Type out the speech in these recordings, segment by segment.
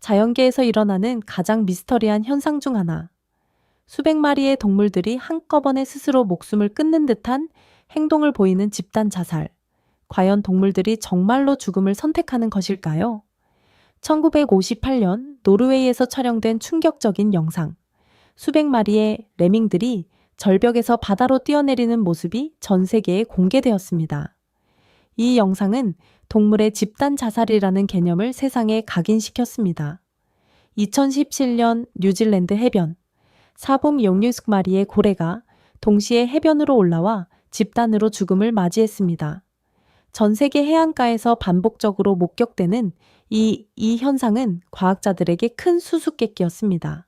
자연계에서 일어나는 가장 미스터리한 현상 중 하나. 수백 마리의 동물들이 한꺼번에 스스로 목숨을 끊는 듯한 행동을 보이는 집단 자살. 과연 동물들이 정말로 죽음을 선택하는 것일까요? 1958년 노르웨이에서 촬영된 충격적인 영상. 수백 마리의 레밍들이 절벽에서 바다로 뛰어내리는 모습이 전 세계에 공개되었습니다. 이 영상은 동물의 집단 자살이라는 개념을 세상에 각인시켰습니다. 2017년 뉴질랜드 해변. 사범 16마리의 고래가 동시에 해변으로 올라와 집단으로 죽음을 맞이했습니다. 전 세계 해안가에서 반복적으로 목격되는 이 현상은 과학자들에게 큰 수수께끼였습니다.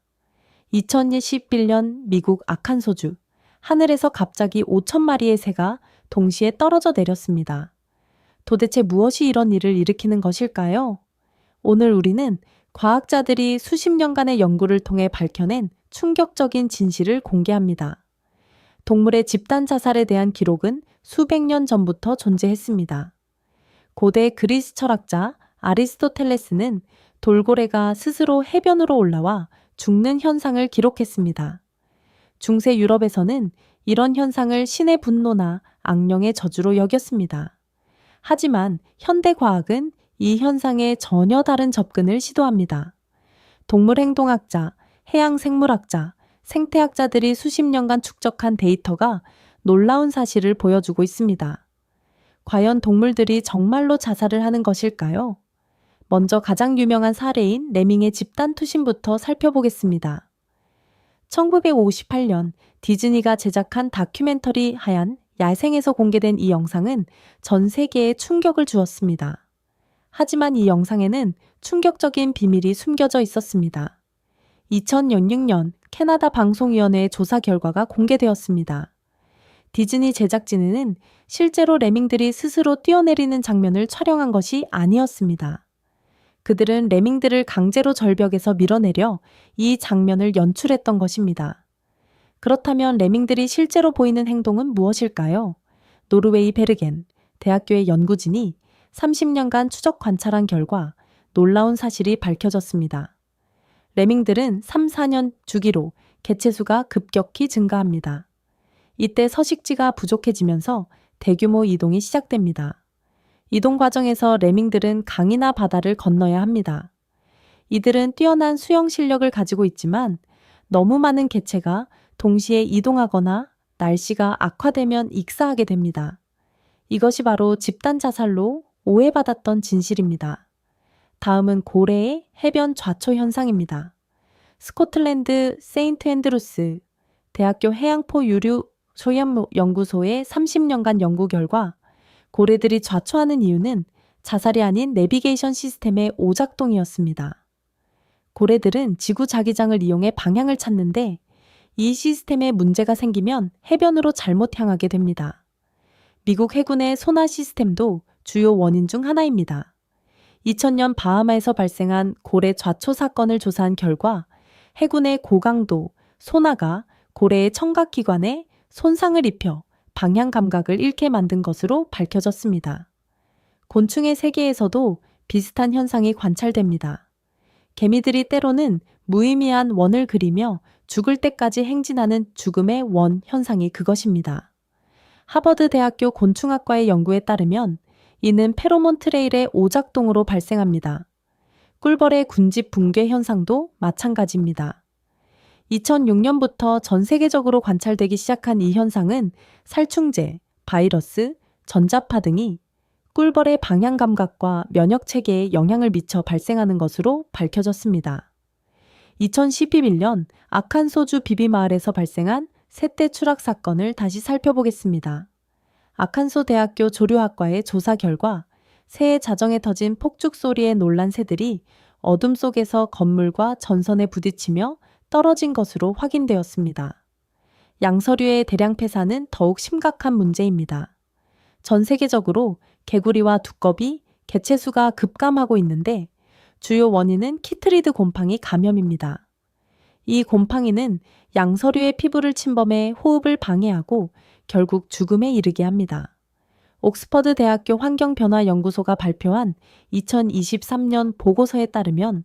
2011년 미국 아칸소주. 하늘에서 갑자기 5천 마리의 새가 동시에 떨어져 내렸습니다. 도대체 무엇이 이런 일을 일으키는 것일까요? 오늘 우리는 과학자들이 수십 년간의 연구를 통해 밝혀낸 충격적인 진실을 공개합니다. 동물의 집단 자살에 대한 기록은 수백 년 전부터 존재했습니다. 고대 그리스 철학자 아리스토텔레스는 돌고래가 스스로 해변으로 올라와 죽는 현상을 기록했습니다. 중세 유럽에서는 이런 현상을 신의 분노나 악령의 저주로 여겼습니다. 하지만 현대 과학은 이 현상에 전혀 다른 접근을 시도합니다. 동물행동학자, 해양생물학자, 생태학자들이 수십 년간 축적한 데이터가 놀라운 사실을 보여주고 있습니다. 과연 동물들이 정말로 자살을 하는 것일까요? 먼저 가장 유명한 사례인 레밍의 집단 투신부터 살펴보겠습니다. 1958년 디즈니가 제작한 다큐멘터리 하얀 야생에서 공개된 이 영상은 전 세계에 충격을 주었습니다. 하지만 이 영상에는 충격적인 비밀이 숨겨져 있었습니다. 2006년 캐나다 방송위원회의 조사 결과가 공개되었습니다. 디즈니 제작진은 실제로 레밍들이 스스로 뛰어내리는 장면을 촬영한 것이 아니었습니다. 그들은 레밍들을 강제로 절벽에서 밀어내려 이 장면을 연출했던 것입니다. 그렇다면 레밍들이 실제로 보이는 행동은 무엇일까요? 노르웨이 베르겐 대학교의 연구진이 30년간 추적 관찰한 결과 놀라운 사실이 밝혀졌습니다. 레밍들은 3, 4년 주기로 개체수가 급격히 증가합니다. 이때 서식지가 부족해지면서 대규모 이동이 시작됩니다. 이동 과정에서 레밍들은 강이나 바다를 건너야 합니다. 이들은 뛰어난 수영 실력을 가지고 있지만 너무 많은 개체가 동시에 이동하거나 날씨가 악화되면 익사하게 됩니다. 이것이 바로 집단 자살로 오해받았던 진실입니다. 다음은 고래의 해변 좌초 현상입니다. 스코틀랜드 세인트 앤드루스 대학교 해양포 유류 소염 연구소의 30년간 연구 결과 고래들이 좌초하는 이유는 자살이 아닌 내비게이션 시스템의 오작동이었습니다. 고래들은 지구 자기장을 이용해 방향을 찾는데 이 시스템에 문제가 생기면 해변으로 잘못 향하게 됩니다. 미국 해군의 소나 시스템도 주요 원인 중 하나입니다. 2000년 바하마에서 발생한 고래 좌초 사건을 조사한 결과 해군의 고강도 소나가 고래의 청각기관에 손상을 입혀 방향 감각을 잃게 만든 것으로 밝혀졌습니다. 곤충의 세계에서도 비슷한 현상이 관찰됩니다. 개미들이 때로는 무의미한 원을 그리며 죽을 때까지 행진하는 죽음의 원 현상이 그것입니다. 하버드 대학교 곤충학과의 연구에 따르면 이는 페로몬 트레일의 오작동으로 발생합니다. 꿀벌의 군집 붕괴 현상도 마찬가지입니다. 2006년부터 전 세계적으로 관찰되기 시작한 이 현상은 살충제, 바이러스, 전자파 등이 꿀벌의 방향 감각과 면역 체계에 영향을 미쳐 발생하는 것으로 밝혀졌습니다. 2011년 아칸소주 비비마을에서 발생한 새떼 추락 사건을 다시 살펴보겠습니다. 아칸소 대학교 조류학과의 조사 결과 새의 자정에 터진 폭죽 소리에 놀란 새들이 어둠 속에서 건물과 전선에 부딪히며 떨어진 것으로 확인되었습니다. 양서류의 대량 폐사는 더욱 심각한 문제입니다. 전 세계적으로 개구리와 두꺼비, 개체수가 급감하고 있는데 주요 원인은 키트리드 곰팡이 감염입니다. 이 곰팡이는 양서류의 피부를 침범해 호흡을 방해하고 결국 죽음에 이르게 합니다. 옥스퍼드 대학교 환경변화연구소가 발표한 2023년 보고서에 따르면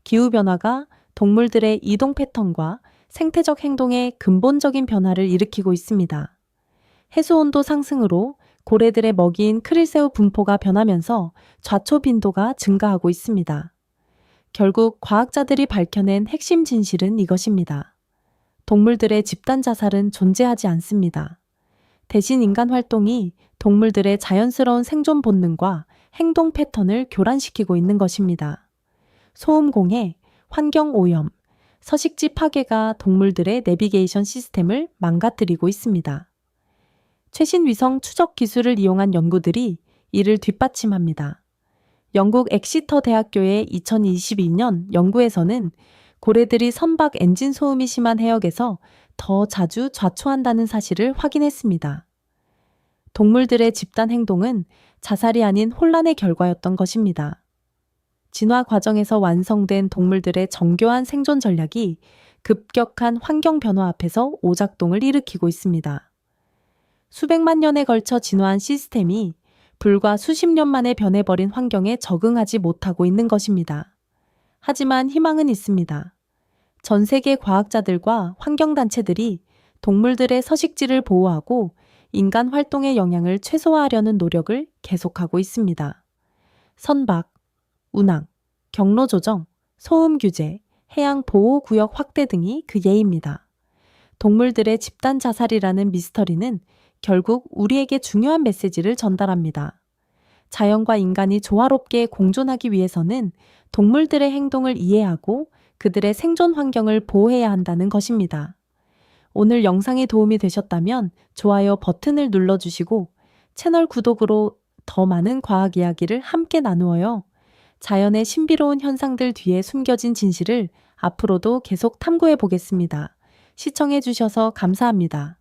기후변화가 동물들의 이동 패턴과 생태적 행동에 근본적인 변화를 일으키고 있습니다. 해수온도 상승으로 고래들의 먹이인 크릴새우 분포가 변하면서 좌초 빈도가 증가하고 있습니다. 결국 과학자들이 밝혀낸 핵심 진실은 이것입니다. 동물들의 집단 자살은 존재하지 않습니다. 대신 인간 활동이 동물들의 자연스러운 생존 본능과 행동 패턴을 교란시키고 있는 것입니다. 소음 공해, 환경 오염, 서식지 파괴가 동물들의 내비게이션 시스템을 망가뜨리고 있습니다. 최신 위성 추적 기술을 이용한 연구들이 이를 뒷받침합니다. 영국 엑시터 대학교의 2022년 연구에서는 고래들이 선박 엔진 소음이 심한 해역에서 더 자주 좌초한다는 사실을 확인했습니다. 동물들의 집단 행동은 자살이 아닌 혼란의 결과였던 것입니다. 진화 과정에서 완성된 동물들의 정교한 생존 전략이 급격한 환경 변화 앞에서 오작동을 일으키고 있습니다. 수백만 년에 걸쳐 진화한 시스템이 불과 수십 년 만에 변해버린 환경에 적응하지 못하고 있는 것입니다. 하지만 희망은 있습니다. 전 세계 과학자들과 환경단체들이 동물들의 서식지를 보호하고 인간 활동의 영향을 최소화하려는 노력을 계속하고 있습니다. 선박, 운항, 경로 조정, 소음 규제, 해양 보호구역 확대 등이 그 예입니다. 동물들의 집단 자살이라는 미스터리는 결국 우리에게 중요한 메시지를 전달합니다. 자연과 인간이 조화롭게 공존하기 위해서는 동물들의 행동을 이해하고 그들의 생존 환경을 보호해야 한다는 것입니다. 오늘 영상이 도움이 되셨다면 좋아요 버튼을 눌러주시고 채널 구독으로 더 많은 과학 이야기를 함께 나누어요. 자연의 신비로운 현상들 뒤에 숨겨진 진실을 앞으로도 계속 탐구해 보겠습니다. 시청해 주셔서 감사합니다.